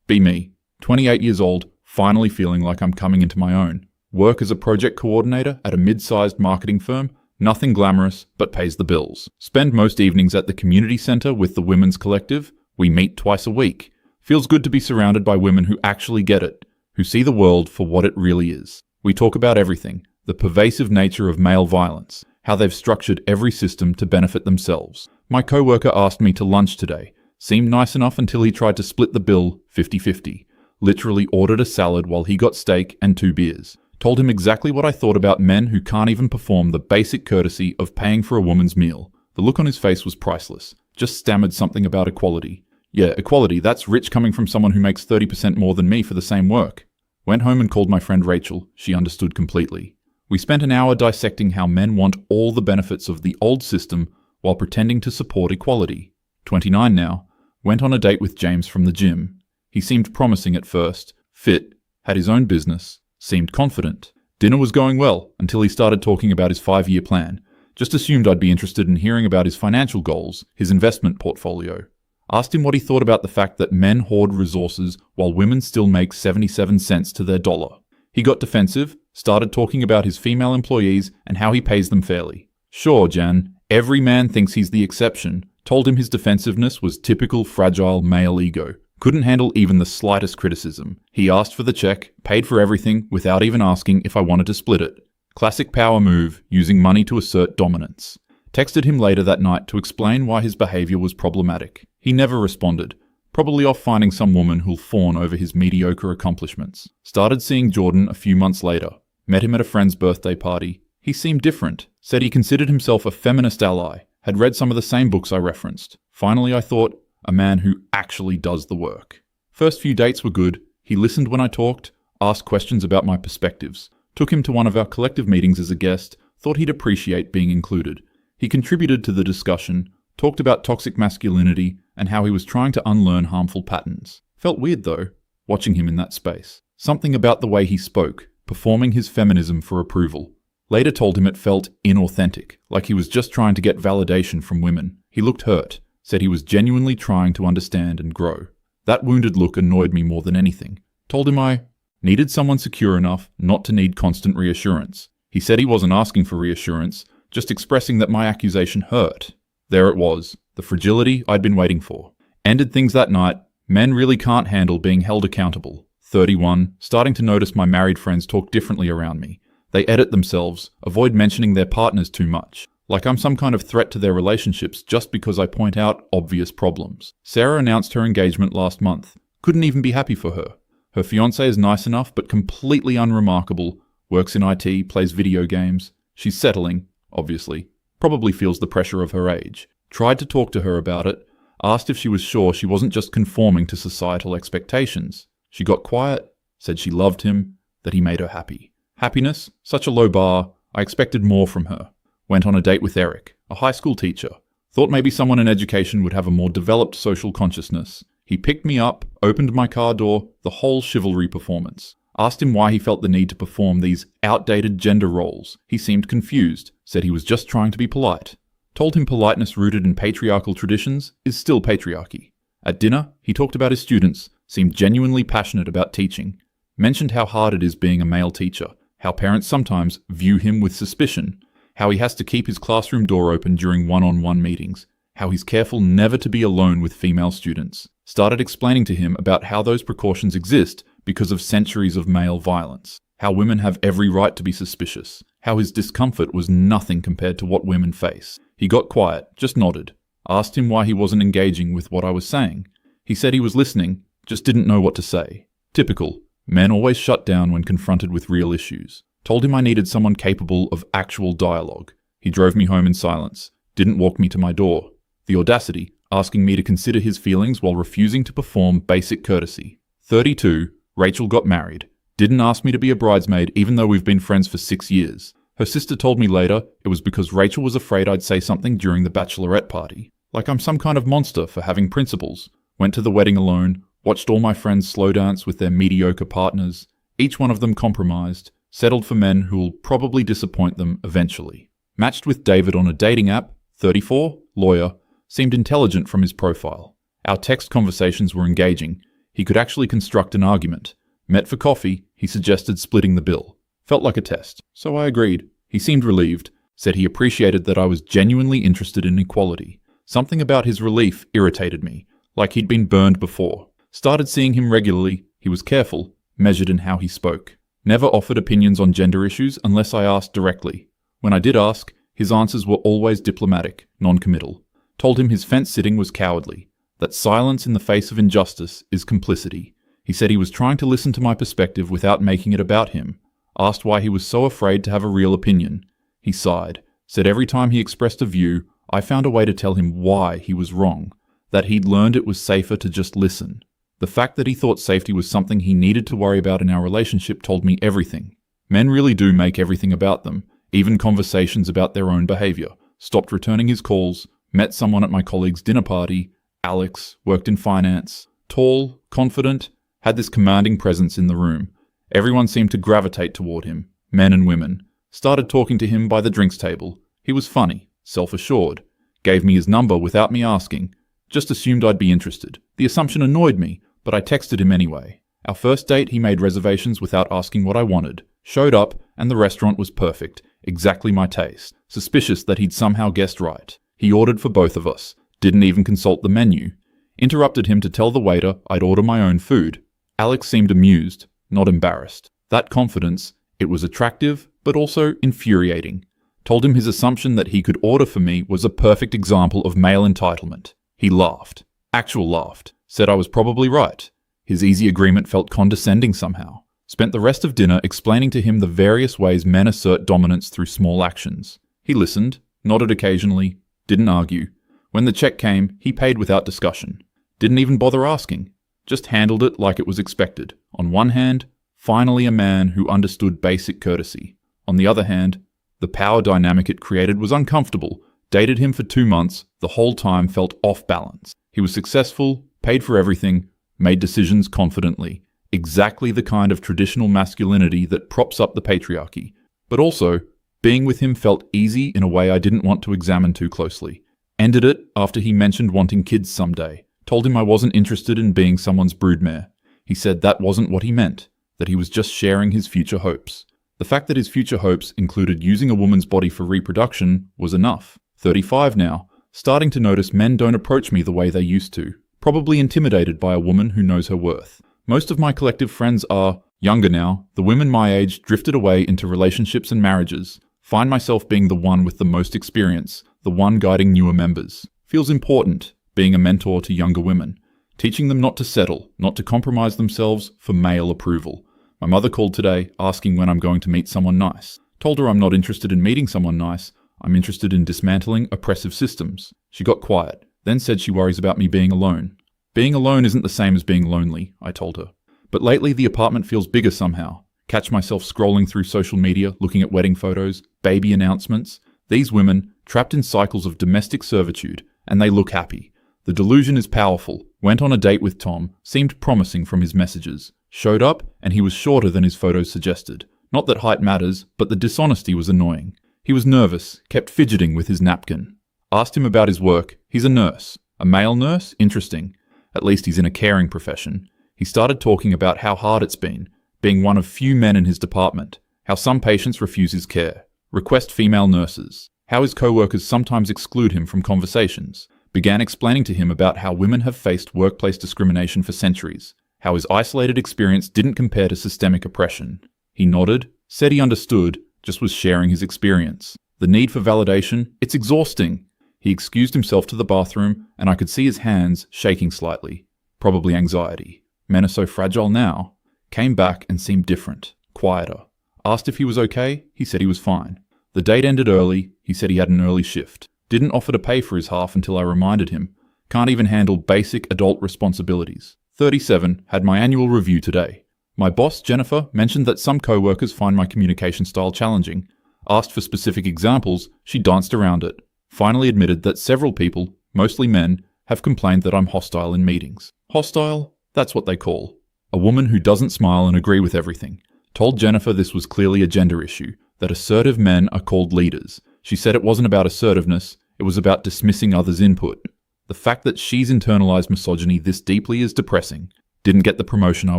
Be me, 28 years old, finally feeling like I'm coming into my own. Work as a project coordinator at a mid-sized marketing firm, nothing glamorous, but pays the bills. Spend most evenings at the community centre with the Women's Collective. We meet twice a week. Feels good to be surrounded by women who actually get it, who see the world for what it really is. We talk about everything, the pervasive nature of male violence, how they've structured every system to benefit themselves. My co-worker asked me to lunch today. Seemed nice enough until he tried to split the bill 50-50. Literally ordered a salad while he got steak and 2 beers. Told him exactly what I thought about men who can't even perform the basic courtesy of paying for a woman's meal. The look on his face was priceless. Just stammered something about equality. Yeah, equality, that's rich coming from someone who makes 30% more than me for the same work. Went home and called my friend Rachel. She understood completely. We spent an hour dissecting how men want all the benefits of the old system while pretending to support equality. 29 now. Went on a date with James from the gym. He seemed promising at first, fit, had his own business, seemed confident. Dinner was going well until he started talking about his 5-year plan. Just assumed I'd be interested in hearing about his financial goals, his investment portfolio. Asked him what he thought about the fact that men hoard resources while women still make 77 cents to their dollar. He got defensive, started talking about his female employees and how he pays them fairly. Sure, Jan, every man thinks he's the exception. Told him his defensiveness was typical fragile male ego. Couldn't handle even the slightest criticism. He asked for the check, paid for everything without even asking if I wanted to split it. Classic power move, using money to assert dominance. Texted him later that night to explain why his behavior was problematic. He never responded. Probably off finding some woman who'll fawn over his mediocre accomplishments. Started seeing Jordan a few months later. Met him at a friend's birthday party. He seemed different. Said he considered himself a feminist ally. Had read some of the same books I referenced. Finally, I thought, a man who actually does the work. First few dates were good. He listened when I talked, asked questions about my perspectives. Took him to one of our collective meetings as a guest, thought he'd appreciate being included. He contributed to the discussion, talked about toxic masculinity and how he was trying to unlearn harmful patterns. Felt weird though, watching him in that space. Something about the way he spoke, performing his feminism for approval. Later told him it felt inauthentic, like he was just trying to get validation from women. He looked hurt, said he was genuinely trying to understand and grow. That wounded look annoyed me more than anything. Told him I needed someone secure enough not to need constant reassurance. He said he wasn't asking for reassurance, just expressing that my accusation hurt. There it was, the fragility I'd been waiting for. Ended things that night. Men really can't handle being held accountable. 31, starting to notice my married friends talk differently around me. They edit themselves, avoid mentioning their partners too much, like I'm some kind of threat to their relationships just because I point out obvious problems. Sarah announced her engagement last month. Couldn't even be happy for her. Her fiancé is nice enough but completely unremarkable, works in IT, plays video games. She's settling, obviously. Probably feels the pressure of her age. Tried to talk to her about it, asked if she was sure she wasn't just conforming to societal expectations. She got quiet, said she loved him, that he made her happy. Happiness? Such a low bar. I expected more from her. Went on a date with Eric, a high school teacher. Thought maybe someone in education would have a more developed social consciousness. He picked me up, opened my car door, the whole chivalry performance. Asked him why he felt the need to perform these outdated gender roles. He seemed confused, said he was just trying to be polite. Told him politeness rooted in patriarchal traditions is still patriarchy. At dinner, he talked about his students, seemed genuinely passionate about teaching. Mentioned how hard it is being a male teacher, how parents sometimes view him with suspicion, how he has to keep his classroom door open during one-on-one meetings, how he's careful never to be alone with female students. Started explaining to him about how those precautions exist because of centuries of male violence, how women have every right to be suspicious, how his discomfort was nothing compared to what women face. He got quiet, just nodded. Asked him why he wasn't engaging with what I was saying. He said he was listening, just didn't know what to say. Typical. Men always shut down when confronted with real issues. Told him I needed someone capable of actual dialogue. He drove me home in silence, didn't walk me to my door. The audacity, asking me to consider his feelings while refusing to perform basic courtesy. 32, Rachel got married. Didn't ask me to be a bridesmaid even though we've been friends for 6 years. Her sister told me later it was because Rachel was afraid I'd say something during the bachelorette party. Like I'm some kind of monster for having principles. Went to the wedding alone, watched all my friends slow dance with their mediocre partners. Each one of them compromised, settled for men who'll probably disappoint them eventually. Matched with David on a dating app, 34, lawyer, seemed intelligent from his profile. Our text conversations were engaging. He could actually construct an argument. Met for coffee, he suggested splitting the bill. Felt like a test, so I agreed. He seemed relieved, said he appreciated that I was genuinely interested in equality. Something about his relief irritated me, like he'd been burned before. Started seeing him regularly. He was careful, measured in how he spoke. Never offered opinions on gender issues unless I asked directly. When I did ask, his answers were always diplomatic, non-committal. Told him his fence-sitting was cowardly, that silence in the face of injustice is complicity. He said he was trying to listen to my perspective without making it about him. Asked why he was so afraid to have a real opinion. He sighed, said every time he expressed a view, I found a way to tell him why he was wrong, that he'd learned it was safer to just listen. The fact that he thought safety was something he needed to worry about in our relationship told me everything. Men really do make everything about them, even conversations about their own behavior. Stopped returning his calls, met someone at my colleague's dinner party. Alex, worked in finance, tall, confident, had this commanding presence in the room. Everyone seemed to gravitate toward him, men and women. Started talking to him by the drinks table. He was funny, self-assured. Gave me his number without me asking. Just assumed I'd be interested. The assumption annoyed me, but I texted him anyway. Our first date, he made reservations without asking what I wanted. Showed up, and the restaurant was perfect. Exactly my taste. Suspicious that he'd somehow guessed right. He ordered for both of us. Didn't even consult the menu. Interrupted him to tell the waiter I'd order my own food. Alex seemed amused, not embarrassed. That confidence, it was attractive, but also infuriating. Told him his assumption that he could order for me was a perfect example of male entitlement. He laughed. Actual laughed. Said I was probably right. His easy agreement felt condescending somehow. Spent the rest of dinner explaining to him the various ways men assert dominance through small actions. He listened, nodded occasionally, didn't argue. When the check came, he paid without discussion. Didn't even bother asking. Just handled it like it was expected. On one hand, finally a man who understood basic courtesy. On the other hand, the power dynamic it created was uncomfortable. Dated him for 2 months, the whole time felt off balance. He was successful, paid for everything, made decisions confidently. Exactly the kind of traditional masculinity that props up the patriarchy. But also, being with him felt easy in a way I didn't want to examine too closely. Ended it after he mentioned wanting kids someday. Told him I wasn't interested in being someone's broodmare. He said that wasn't what he meant, that he was just sharing his future hopes. The fact that his future hopes included using a woman's body for reproduction was enough. 35 now, starting to notice men don't approach me the way they used to. Probably intimidated by a woman who knows her worth. Most of my collective friends are younger now. The women my age drifted away into relationships and marriages. Find myself being the one with the most experience, the one guiding newer members. Feels important, being a mentor to younger women. Teaching them not to settle, not to compromise themselves for male approval. My mother called today, asking when I'm going to meet someone nice. Told her I'm not interested in meeting someone nice. I'm interested in dismantling oppressive systems. She got quiet, then said she worries about me being alone. Being alone isn't the same as being lonely, I told her. But lately the apartment feels bigger somehow. Catch myself scrolling through social media, looking at wedding photos, baby announcements. These women, trapped in cycles of domestic servitude, and they look happy. The delusion is powerful. Went on a date with Tom, seemed promising from his messages. Showed up, and he was shorter than his photos suggested. Not that height matters, but the dishonesty was annoying. He was nervous, kept fidgeting with his napkin. Asked him about his work. He's a nurse. A male nurse? Interesting. At least he's in a caring profession. He started talking about how hard it's been, being one of few men in his department, how some patients refuse his care, request female nurses, how his co-workers sometimes exclude him from conversations. Began explaining to him about how women have faced workplace discrimination for centuries, how his isolated experience didn't compare to systemic oppression. He nodded, said he understood, just was sharing his experience. The need for validation, it's exhausting. He excused himself to the bathroom, and I could see his hands shaking slightly. Probably anxiety. Men are so fragile now. Came back and seemed different, quieter. Asked if he was okay, he said he was fine. The date ended early, he said he had an early shift. Didn't offer to pay for his half until I reminded him. Can't even handle basic adult responsibilities. 37, had my annual review today. My boss, Jennifer, mentioned that some co-workers find my communication style challenging. Asked for specific examples, she danced around it. Finally admitted that several people, mostly men, have complained that I'm hostile in meetings. Hostile? That's what they call. A woman who doesn't smile and agree with everything. Told Jennifer this was clearly a gender issue, that assertive men are called leaders. She said it wasn't about assertiveness, it was about dismissing others' input. The fact that she's internalized misogyny this deeply is depressing. Didn't get the promotion I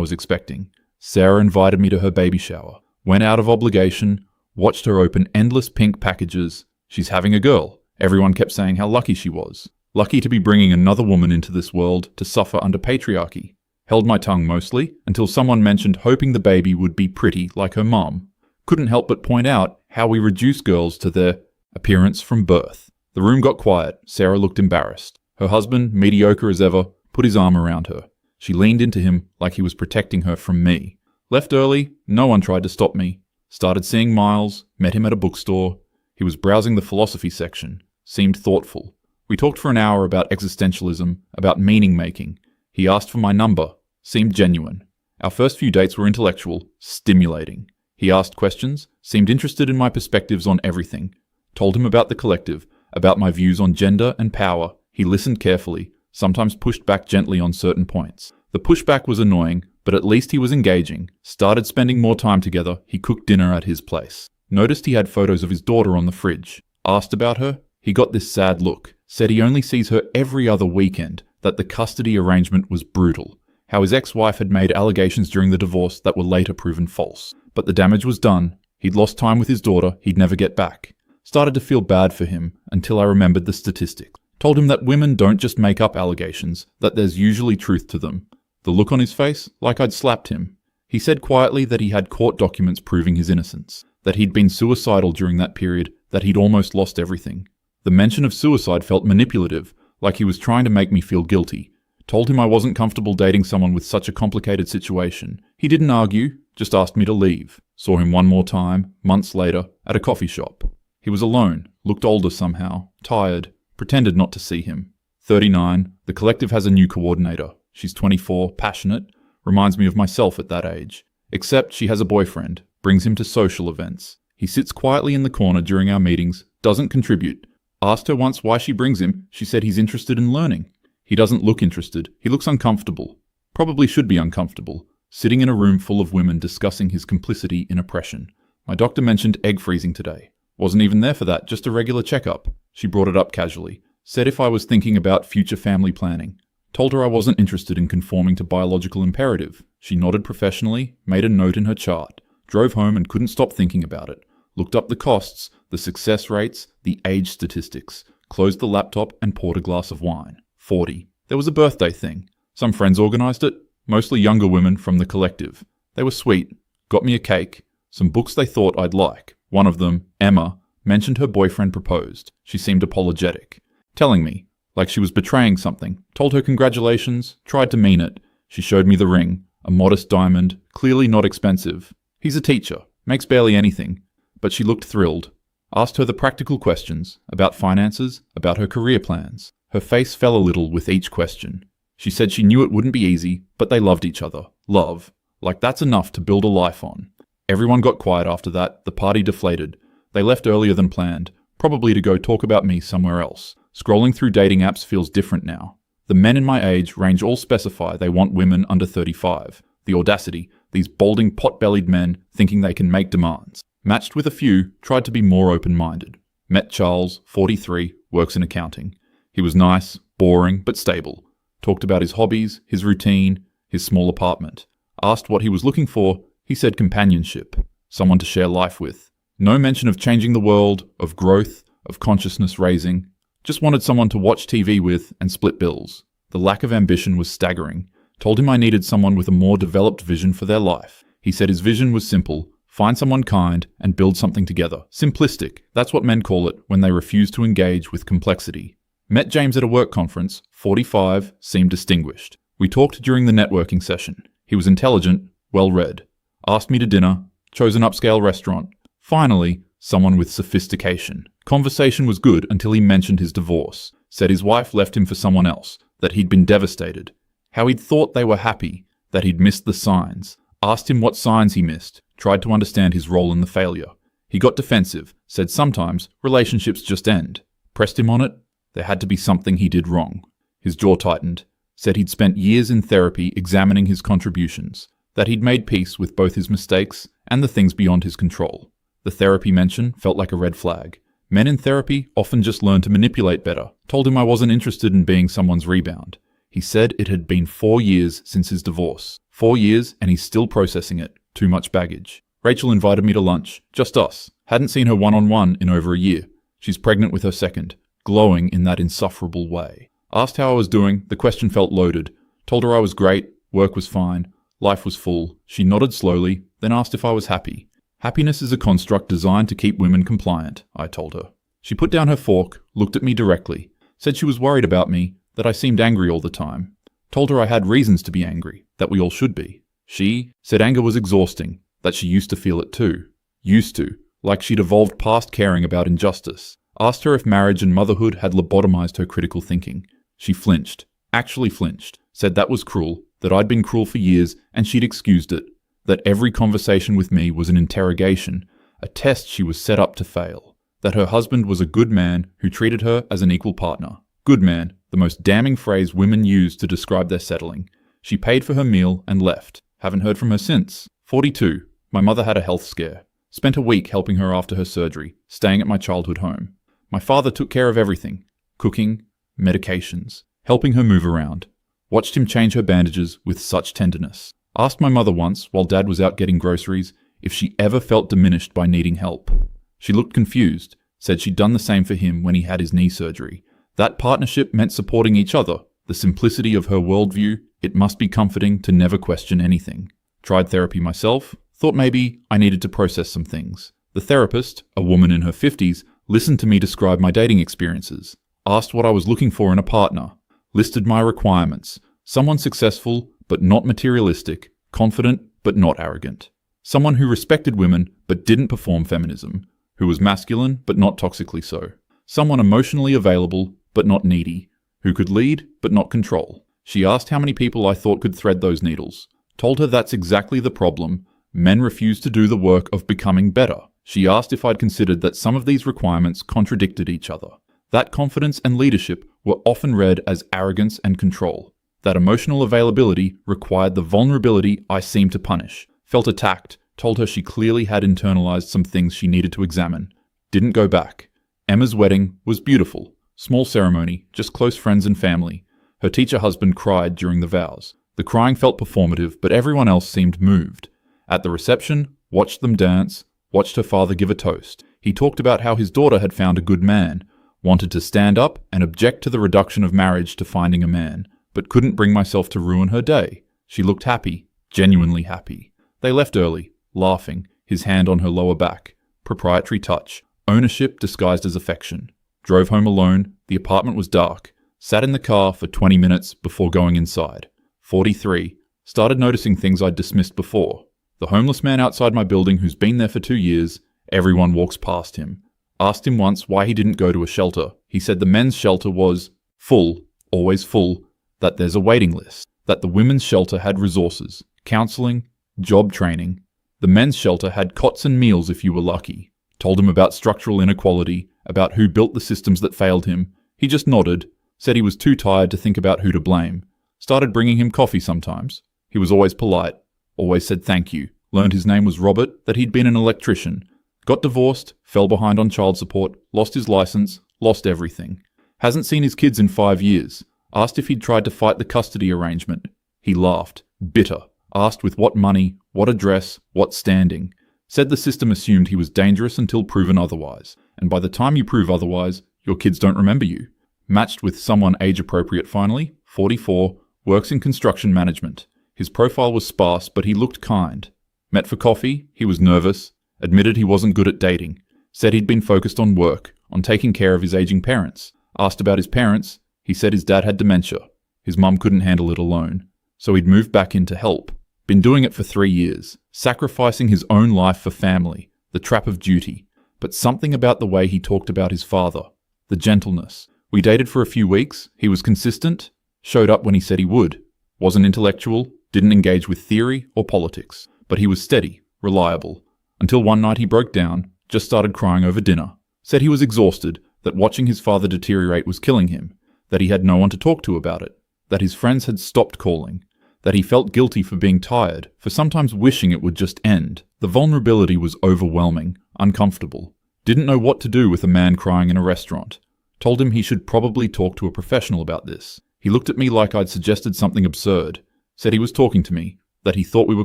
was expecting. Sarah invited me to her baby shower. Went out of obligation. Watched her open endless pink packages. She's having a girl. Everyone kept saying how lucky she was. Lucky to be bringing another woman into this world to suffer under patriarchy. Held my tongue mostly, until someone mentioned hoping the baby would be pretty like her mom. Couldn't help but point out how we reduce girls to their appearance from birth. The room got quiet. Sarah looked embarrassed. Her husband, mediocre as ever, put his arm around her. She leaned into him like he was protecting her from me. Left early, no one tried to stop me. Started seeing Miles, met him at a bookstore. He was browsing the philosophy section, seemed thoughtful. We talked for an hour about existentialism, about meaning-making. He asked for my number, seemed genuine. Our first few dates were intellectual, stimulating. He asked questions, seemed interested in my perspectives on everything. Told him about the collective, about my views on gender and power. He listened carefully, sometimes pushed back gently on certain points. The pushback was annoying, but at least he was engaging. Started spending more time together. He cooked dinner at his place. Noticed he had photos of his daughter on the fridge. Asked about her. He got this sad look. Said he only sees her every other weekend, that the custody arrangement was brutal. How his ex-wife had made allegations during the divorce that were later proven false. But the damage was done. He'd lost time with his daughter he'd never get back. Started to feel bad for him until I remembered the statistics. Told him that women don't just make up allegations, that there's usually truth to them. The look on his face, like I'd slapped him. He said quietly that he had court documents proving his innocence, that he'd been suicidal during that period, that he'd almost lost everything. The mention of suicide felt manipulative, like he was trying to make me feel guilty. Told him I wasn't comfortable dating someone with such a complicated situation. He didn't argue, just asked me to leave. Saw him one more time, months later, at a coffee shop. He was alone, looked older somehow, tired, pretended not to see him. 39, the collective has a new coordinator. She's 24, passionate, reminds me of myself at that age. Except she has a boyfriend, brings him to social events. He sits quietly in the corner during our meetings, doesn't contribute. Asked her once why she brings him, she said he's interested in learning. He doesn't look interested, he looks uncomfortable. Probably should be uncomfortable, sitting in a room full of women discussing his complicity in oppression. My doctor mentioned egg freezing today. Wasn't even there for that, just a regular checkup. She brought it up casually. Said if I was thinking about future family planning. Told her I wasn't interested in conforming to biological imperative. She nodded professionally, made a note in her chart. Drove home and couldn't stop thinking about it. Looked up the costs, the success rates, the age statistics. Closed the laptop and poured a glass of wine. 40. There was a birthday thing. Some friends organised it, mostly younger women from the collective. They were sweet. Got me a cake. Some books they thought I'd like. One of them, Emma, mentioned her boyfriend proposed. She seemed apologetic. Telling me, like she was betraying something. Told her congratulations, tried to mean it. She showed me the ring, a modest diamond, clearly not expensive. He's a teacher, makes barely anything. But she looked thrilled. Asked her the practical questions, about finances, about her career plans. Her face fell a little with each question. She said she knew it wouldn't be easy, but they loved each other. Love. Like that's enough to build a life on. Everyone got quiet after that, the party deflated. They left earlier than planned, probably to go talk about me somewhere else. Scrolling through dating apps feels different now. The men in my age range all specify they want women under 35. The audacity, these balding pot-bellied men thinking they can make demands. Matched with a few, tried to be more open-minded. Met Charles, 43, works in accounting. He was nice, boring, but stable. Talked about his hobbies, his routine, his small apartment. Asked what he was looking for, he said companionship. Someone to share life with. No mention of changing the world, of growth, of consciousness raising. Just wanted someone to watch TV with and split bills. The lack of ambition was staggering. Told him I needed someone with a more developed vision for their life. He said his vision was simple. Find someone kind and build something together. Simplistic. That's what men call it when they refuse to engage with complexity. Met James at a work conference, 45, seemed distinguished. We talked during the networking session. He was intelligent, well-read. Asked me to dinner, chose an upscale restaurant. Finally, someone with sophistication. Conversation was good until he mentioned his divorce. Said his wife left him for someone else, that he'd been devastated. How he'd thought they were happy, that he'd missed the signs. Asked him what signs he missed, tried to understand his role in the failure. He got defensive, said sometimes relationships just end. Pressed him on it. There had to be something he did wrong. His jaw tightened. Said he'd spent years in therapy examining his contributions, that he'd made peace with both his mistakes and the things beyond his control. The therapy mention felt like a red flag. Men in therapy often just learn to manipulate better. Told him I wasn't interested in being someone's rebound. He said it had been 4 years since his divorce. 4 years and he's still processing it. Too much baggage. Rachel invited me to lunch. Just us. Hadn't seen her one-on-one in over a year. She's pregnant with her second. Glowing in that insufferable way. Asked how I was doing. The question felt loaded. Told her I was great. Work was fine. Life was full. She nodded slowly, then asked if I was happy. Happiness is a construct designed to keep women compliant, I told her. She put down her fork, looked at me directly, said she was worried about me, that I seemed angry all the time. Told her I had reasons to be angry, that we all should be. She said anger was exhausting, that she used to feel it too. Used to, like she'd evolved past caring about injustice. Asked her if marriage and motherhood had lobotomized her critical thinking. She flinched, actually flinched, said that was cruel, that I'd been cruel for years and she'd excused it, that every conversation with me was an interrogation, a test she was set up to fail, that her husband was a good man who treated her as an equal partner. Good man, the most damning phrase women use to describe their settling. She paid for her meal and left. Haven't heard from her since. 42. My mother had a health scare. Spent a week helping her after her surgery, staying at my childhood home. My father took care of everything. Cooking, medications, helping her move around. Watched him change her bandages with such tenderness. Asked my mother once, while Dad was out getting groceries, if she ever felt diminished by needing help. She looked confused, said she'd done the same for him when he had his knee surgery. That partnership meant supporting each other. The simplicity of her worldview, it must be comforting to never question anything. Tried therapy myself, thought maybe I needed to process some things. The therapist, a woman in her 50s, listened to me describe my dating experiences. Asked what I was looking for in a partner. Listed my requirements. Someone successful, but not materialistic. Confident, but not arrogant. Someone who respected women, but didn't perform feminism. Who was masculine, but not toxically so. Someone emotionally available, but not needy. Who could lead, but not control. She asked how many people I thought could thread those needles. Told her that's exactly the problem. Men refuse to do the work of becoming better. She asked if I'd considered that some of these requirements contradicted each other. That confidence and leadership were often read as arrogance and control. That emotional availability required the vulnerability I seemed to punish. Felt attacked. Told her she clearly had internalized some things she needed to examine. Didn't go back. Emma's wedding was beautiful. Small ceremony, just close friends and family. Her teacher husband cried during the vows. The crying felt performative, but everyone else seemed moved. At the reception, watched them dance, watched her father give a toast. He talked about how his daughter had found a good man, wanted to stand up and object to the reduction of marriage to finding a man, but couldn't bring myself to ruin her day. She looked happy, genuinely happy. They left early, laughing, his hand on her lower back. Proprietary touch, ownership disguised as affection. Drove home alone, the apartment was dark. Sat in the car for 20 minutes before going inside. 43. Started noticing things I'd dismissed before. The homeless man outside my building who's been there for 2 years, everyone walks past him. Asked him once why he didn't go to a shelter. He said the men's shelter was full, always full, that there's a waiting list, that the women's shelter had resources, counseling, job training. The men's shelter had cots and meals if you were lucky. Told him about structural inequality, about who built the systems that failed him. He just nodded, said he was too tired to think about who to blame. Started bringing him coffee sometimes. He was always polite, always said thank you. Learned his name was Robert, that he'd been an electrician. Got divorced, fell behind on child support, lost his license, lost everything. Hasn't seen his kids in 5 years. Asked if he'd tried to fight the custody arrangement. He laughed, bitter. Asked with what money, what address, what standing. Said the system assumed he was dangerous until proven otherwise. And by the time you prove otherwise, your kids don't remember you. Matched with someone age-appropriate finally, 44, works in construction management. His profile was sparse, but he looked kind. Met for coffee, he was nervous, admitted he wasn't good at dating, said he'd been focused on work, on taking care of his aging parents. Asked about his parents, he said his dad had dementia. His mum couldn't handle it alone, so he'd moved back in to help. Been doing it for 3 years, sacrificing his own life for family, the trap of duty. But something about the way he talked about his father, the gentleness. We dated for a few weeks, he was consistent, showed up when he said he would. Wasn't intellectual, didn't engage with theory or politics, but he was steady, reliable. Until one night he broke down, just started crying over dinner. Said he was exhausted, that watching his father deteriorate was killing him, that he had no one to talk to about it, that his friends had stopped calling, that he felt guilty for being tired, for sometimes wishing it would just end. The vulnerability was overwhelming, uncomfortable. Didn't know what to do with a man crying in a restaurant. Told him he should probably talk to a professional about this. He looked at me like I'd suggested something absurd, said he was talking to me, that he thought we were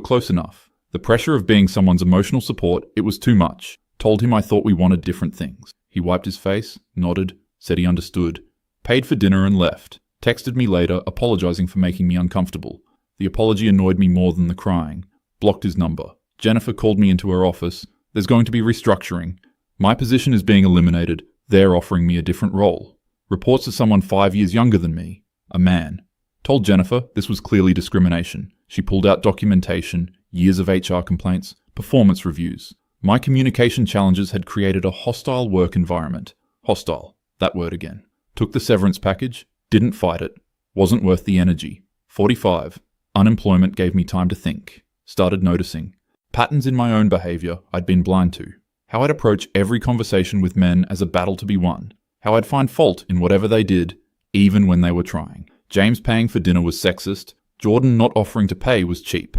close enough. The pressure of being someone's emotional support, it was too much. Told him I thought we wanted different things. He wiped his face, nodded, said he understood, paid for dinner and left. Texted me later, apologizing for making me uncomfortable. The apology annoyed me more than the crying. Blocked his number. Jennifer called me into her office. There's going to be restructuring. My position is being eliminated. They're offering me a different role. Reports to someone 5 years younger than me. A man. Told Jennifer this was clearly discrimination. She pulled out documentation, years of HR complaints, performance reviews. My communication challenges had created a hostile work environment. Hostile. That word again. Took the severance package. Didn't fight it. Wasn't worth the energy. 45. Unemployment gave me time to think. Started noticing patterns in my own behavior I'd been blind to. How I'd approach every conversation with men as a battle to be won. How I'd find fault in whatever they did, even when they were trying. James paying for dinner was sexist. Jordan not offering to pay was cheap.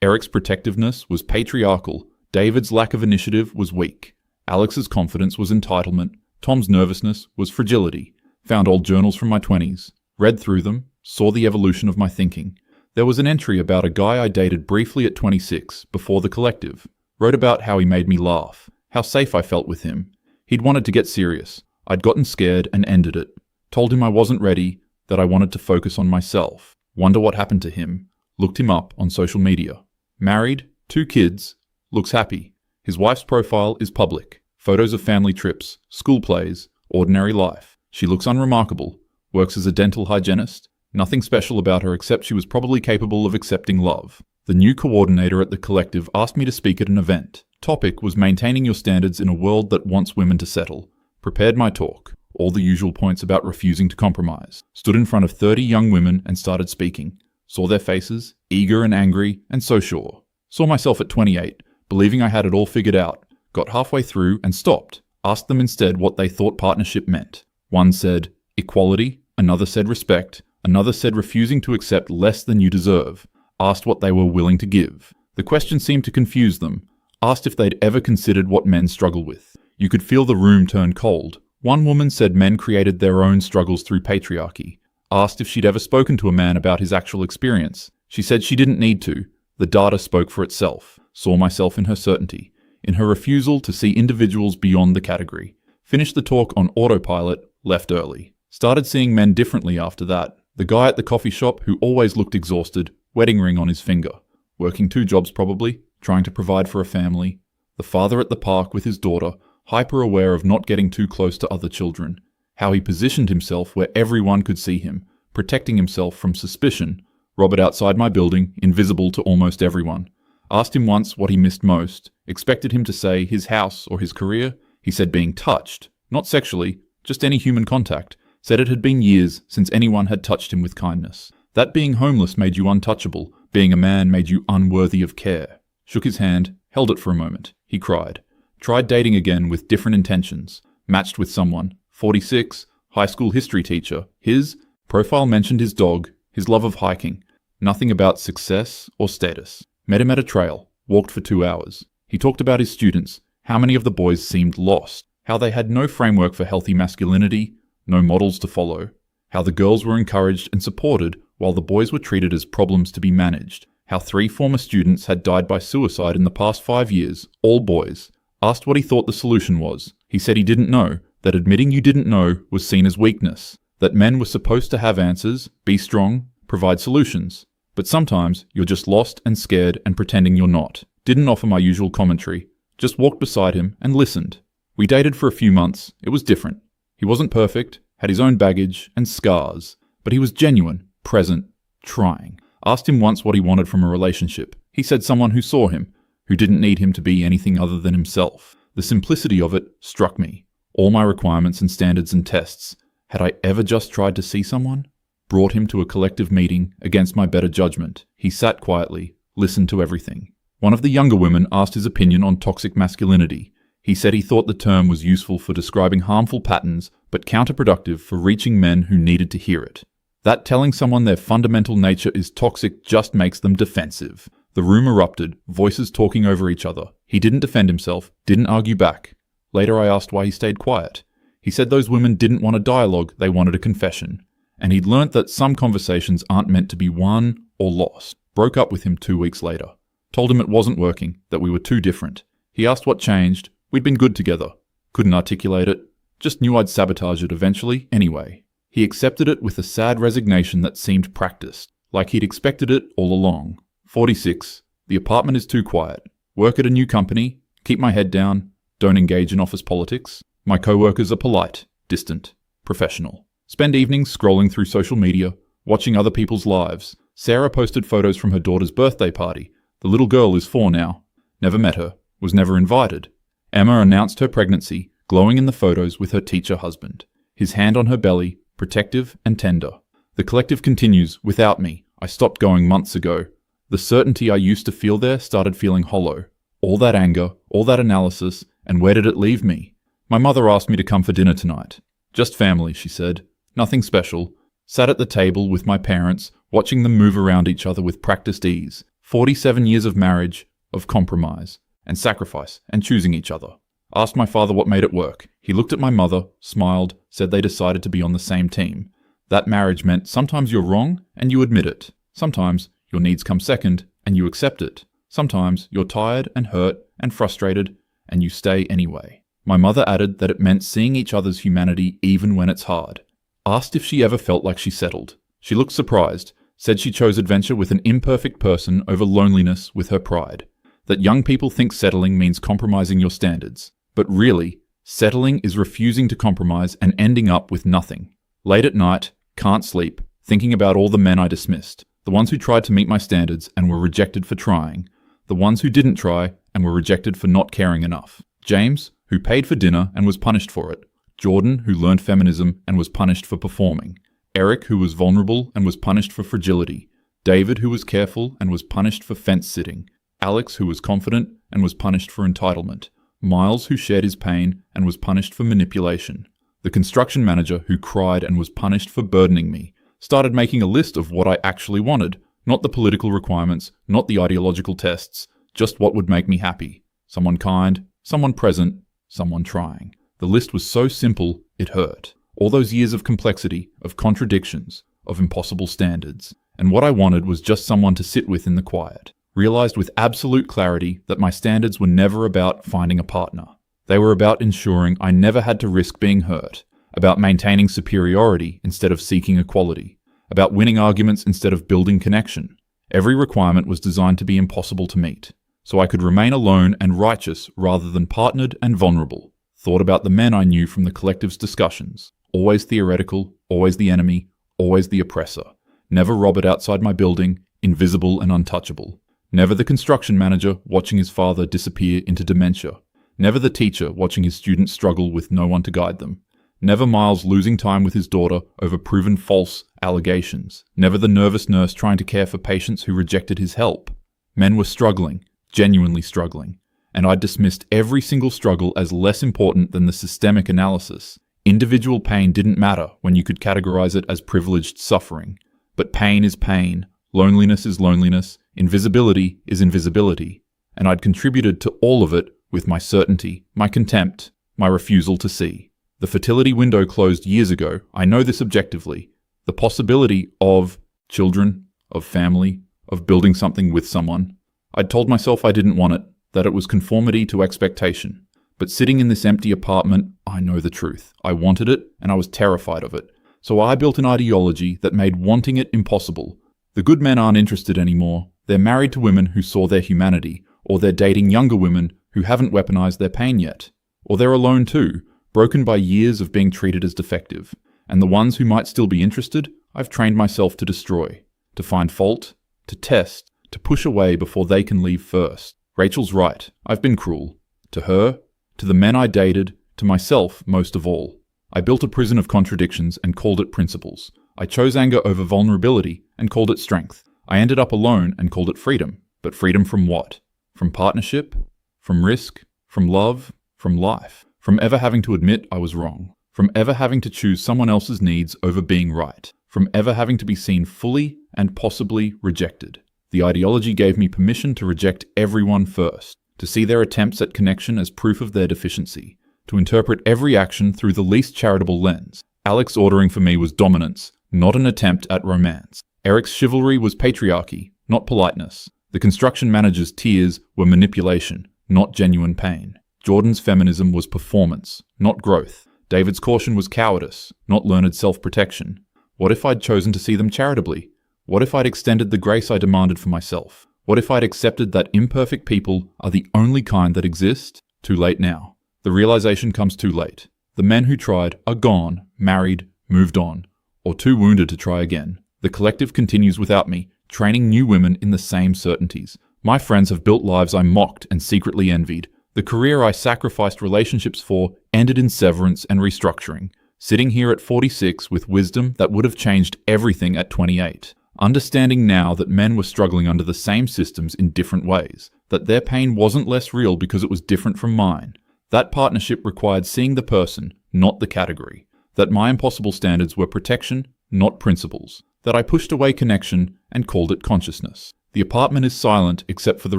Eric's protectiveness was patriarchal. David's lack of initiative was weak. Alex's confidence was entitlement. Tom's nervousness was fragility. Found old journals from my 20s. Read through them. Saw the evolution of my thinking. There was an entry about a guy I dated briefly at 26, before the collective. Wrote about how he made me laugh. How safe I felt with him. He'd wanted to get serious. I'd gotten scared and ended it. Told him I wasn't ready, that I wanted to focus on myself. Wonder what happened to him. Looked him up on social media. Married, 2 kids, looks happy. His wife's profile is public. Photos of family trips, school plays, ordinary life. She looks unremarkable. Works as a dental hygienist. Nothing special about her except she was probably capable of accepting love. The new coordinator at the collective asked me to speak at an event. Topic was maintaining your standards in a world that wants women to settle. Prepared my talk. All the usual points about refusing to compromise. Stood in front of 30 young women and started speaking. Saw their faces, eager and angry, and so sure. Saw myself at 28, believing I had it all figured out. Got halfway through and stopped. Asked them instead what they thought partnership meant. One said, equality. Another said respect. Another said refusing to accept less than you deserve. Asked what they were willing to give. The question seemed to confuse them. Asked if they'd ever considered what men struggle with. You could feel the room turn cold. One woman said men created their own struggles through patriarchy. Asked if she'd ever spoken to a man about his actual experience. She said she didn't need to. The data spoke for itself. Saw myself in her certainty. In her refusal to see individuals beyond the category. Finished the talk on autopilot, left early. Started seeing men differently after that. The guy at the coffee shop who always looked exhausted, wedding ring on his finger. Working 2 jobs probably, trying to provide for a family. The father at the park with his daughter, hyper aware of not getting too close to other children. How he positioned himself where everyone could see him, protecting himself from suspicion. Robert outside my building, invisible to almost everyone. Asked him once what he missed most. Expected him to say his house or his career. He said being touched, not sexually, just any human contact. Said it had been years since anyone had touched him with kindness. That being homeless made you untouchable. Being a man made you unworthy of care. Shook his hand, held it for a moment. He cried. Tried dating again with different intentions. Matched with someone. 46, high school history teacher. His profile mentioned his dog, his love of hiking. Nothing about success or status. Met him at a trail. Walked for 2 hours. He talked about his students. How many of the boys seemed lost. How they had no framework for healthy masculinity. No models to follow. How the girls were encouraged and supported while the boys were treated as problems to be managed. How 3 former students had died by suicide in the past 5 years, all boys. Asked what he thought the solution was. He said he didn't know, that admitting you didn't know was seen as weakness. That men were supposed to have answers, be strong, provide solutions. But sometimes you're just lost and scared and pretending you're not. Didn't offer my usual commentary. Just walked beside him and listened. We dated for a few months. It was different. He wasn't perfect, had his own baggage and scars, but he was genuine, present, trying. Asked him once what he wanted from a relationship. He said someone who saw him, who didn't need him to be anything other than himself. The simplicity of it struck me. All my requirements and standards and tests. Had I ever just tried to see someone? Brought him to a collective meeting against my better judgment. He sat quietly, listened to everything. One of the younger women asked his opinion on toxic masculinity. He said he thought the term was useful for describing harmful patterns, but counterproductive for reaching men who needed to hear it. That telling someone their fundamental nature is toxic just makes them defensive. The room erupted, voices talking over each other. He didn't defend himself, didn't argue back. Later I asked why he stayed quiet. He said those women didn't want a dialogue, they wanted a confession. and he'd learnt that some conversations aren't meant to be won or lost. Broke up with him 2 weeks later. Told him it wasn't working, that we were too different. He asked what changed. We'd been good together. Couldn't articulate it. Just knew I'd sabotage it eventually anyway. He accepted it with a sad resignation that seemed practiced, like he'd expected it all along. 46. The apartment is too quiet. Work at a new company. Keep my head down. Don't engage in office politics. My co-workers are polite, distant, professional. Spend evenings scrolling through social media, watching other people's lives. Sarah posted photos from her daughter's birthday party. The little girl is 4 now. Never met her. Was never invited. Emma announced her pregnancy, glowing in the photos with her teacher husband. His hand on her belly, protective and tender. The collective continues without me. I stopped going months ago. The certainty I used to feel there started feeling hollow. All that anger, all that analysis, and where did it leave me? My mother asked me to come for dinner tonight. Just family, she said. Nothing special. Sat at the table with my parents, watching them move around each other with practiced ease. 47 years of marriage, of compromise, and sacrifice, and choosing each other. Asked my father what made it work. He looked at my mother, smiled, said they decided to be on the same team. That marriage meant sometimes you're wrong, and you admit it. Sometimes your needs come second, and you accept it. Sometimes you're tired and hurt and frustrated, and you stay anyway. My mother added that it meant seeing each other's humanity even when it's hard. Asked if she ever felt like she settled. She looked surprised, said she chose adventure with an imperfect person over loneliness with her pride. That young people think settling means compromising your standards. But really, settling is refusing to compromise and ending up with nothing. Late at night, can't sleep, thinking about all the men I dismissed. The ones who tried to meet my standards and were rejected for trying. The ones who didn't try and were rejected for not caring enough. James, who paid for dinner and was punished for it. Jordan, who learned feminism and was punished for performing. Eric, who was vulnerable and was punished for fragility. David, who was careful and was punished for fence-sitting. Alex, who was confident and was punished for entitlement. Miles, who shared his pain and was punished for manipulation. The construction manager, who cried and was punished for burdening me. Started making a list of what I actually wanted. Not the political requirements, not the ideological tests, just what would make me happy. Someone kind, someone present, someone trying. The list was so simple, it hurt. All those years of complexity, of contradictions, of impossible standards. And what I wanted was just someone to sit with in the quiet. Realized with absolute clarity that my standards were never about finding a partner. They were about ensuring I never had to risk being hurt. About maintaining superiority instead of seeking equality. About winning arguments instead of building connection. Every requirement was designed to be impossible to meet. So I could remain alone and righteous rather than partnered and vulnerable. Thought about the men I knew from the collective's discussions. Always theoretical, always the enemy, always the oppressor. Never Robert outside my building, invisible and untouchable. Never the construction manager watching his father disappear into dementia. Never the teacher watching his students struggle with no one to guide them. Never Miles losing time with his daughter over proven false allegations. Never the nervous nurse trying to care for patients who rejected his help. Men were struggling, genuinely struggling, and I dismissed every single struggle as less important than the systemic analysis. Individual pain didn't matter when you could categorize it as privileged suffering. But pain is pain, loneliness is loneliness, invisibility is invisibility, and I'd contributed to all of it with my certainty, my contempt, my refusal to see. The fertility window closed years ago. I know this objectively. The possibility of children, of family, of building something with someone. I'd told myself I didn't want it, that it was conformity to expectation. But sitting in this empty apartment, I know the truth. I wanted it, and I was terrified of it. So I built an ideology that made wanting it impossible. The good men aren't interested anymore. They're married to women who saw their humanity, or they're dating younger women who haven't weaponized their pain yet. Or they're alone too, broken by years of being treated as defective. And the ones who might still be interested, I've trained myself to destroy, to find fault, to test, to push away before they can leave first. Rachel's right. I've been cruel. To her, to the men I dated, to myself most of all. I built a prison of contradictions and called it principles. I chose anger over vulnerability and called it strength. I ended up alone and called it freedom. But freedom from what? From partnership? From risk? From love? From life? From ever having to admit I was wrong. From ever having to choose someone else's needs over being right. From ever having to be seen fully and possibly rejected. The ideology gave me permission to reject everyone first. To see their attempts at connection as proof of their deficiency. To interpret every action through the least charitable lens. Alex ordering for me was dominance. not an attempt at romance. Eric's chivalry was patriarchy, not politeness. The construction manager's tears were manipulation, not genuine pain. Jordan's feminism was performance, not growth. David's caution was cowardice, not learned self-protection. What if I'd chosen to see them charitably? What if I'd extended the grace I demanded for myself? What if I'd accepted that imperfect people are the only kind that exist? Too late now. The realization comes too late. The men who tried are gone, married, moved on, or too wounded to try again. The collective continues without me, training new women in the same certainties. My friends have built lives I mocked and secretly envied. The career I sacrificed relationships for ended in severance and restructuring. Sitting here at 46 with wisdom that would have changed everything at 28. Understanding now that men were struggling under the same systems in different ways. That their pain wasn't less real because it was different from mine. That partnership required seeing the person, not the category. That my impossible standards were protection, not principles. That I pushed away connection and called it consciousness. The apartment is silent except for the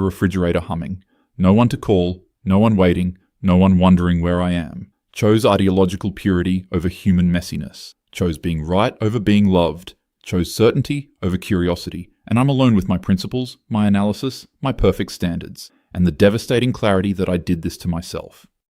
refrigerator humming. No one to call, no one waiting, no one wondering where I am. Chose ideological purity over human messiness. Chose being right over being loved. Chose certainty over curiosity. And I'm alone with my principles, my analysis, my perfect standards, and the devastating clarity that I did this to myself.